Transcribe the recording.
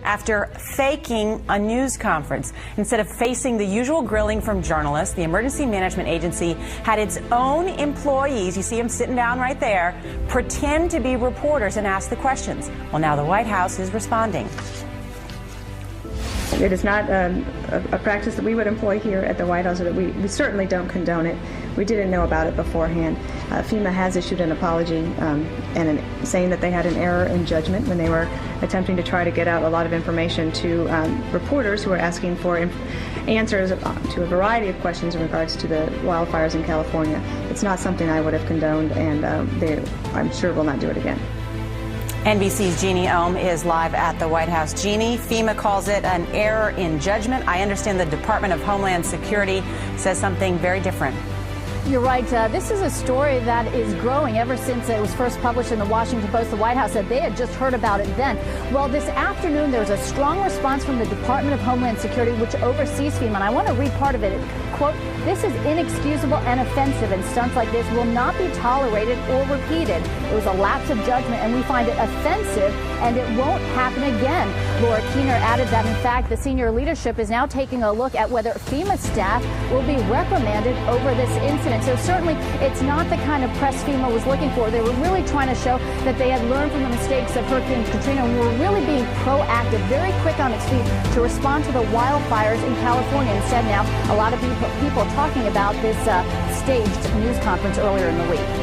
after faking a news conference. Instead of facing the usual grilling from journalists, the Emergency Management Agency had its own employees, you see them sitting down right there, pretend to be reporters and ask the questions. Well, now the White House is responding. It is not a practice that we would employ here at the White House, or that we certainly don't condone it. We didn't know about it beforehand. FEMA has issued an apology saying that they had an error in judgment when they were attempting to try to get out a lot of information to reporters who were asking for answers to a variety of questions in regards to the wildfires in California. It's not something I would have condoned, and I'm sure will not do it again. NBC's Jeannie Ohm is live at the White House. Jeannie, FEMA calls it an error in judgment. I understand the Department of Homeland Security says something very different. You're right. This is a story that is growing ever since it was first published in the Washington Post. The White House said they had just heard about it then. Well, this afternoon, there's a strong response from the Department of Homeland Security, which oversees FEMA. And I want to read part of it. Quote, "This is inexcusable and offensive, and stunts like this will not be tolerated or repeated. It was a lapse of judgment, and we find it offensive, and it won't happen again." Laura Keener added that, in fact, the senior leadership is now taking a look at whether FEMA staff will be reprimanded over this incident. So certainly it's not the kind of press FEMA was looking for. They were really trying to show that they had learned from the mistakes of Hurricane Katrina and were really being proactive, very quick on its feet to respond to the wildfires in California. Instead, now a lot of people talking about this staged news conference earlier in the week.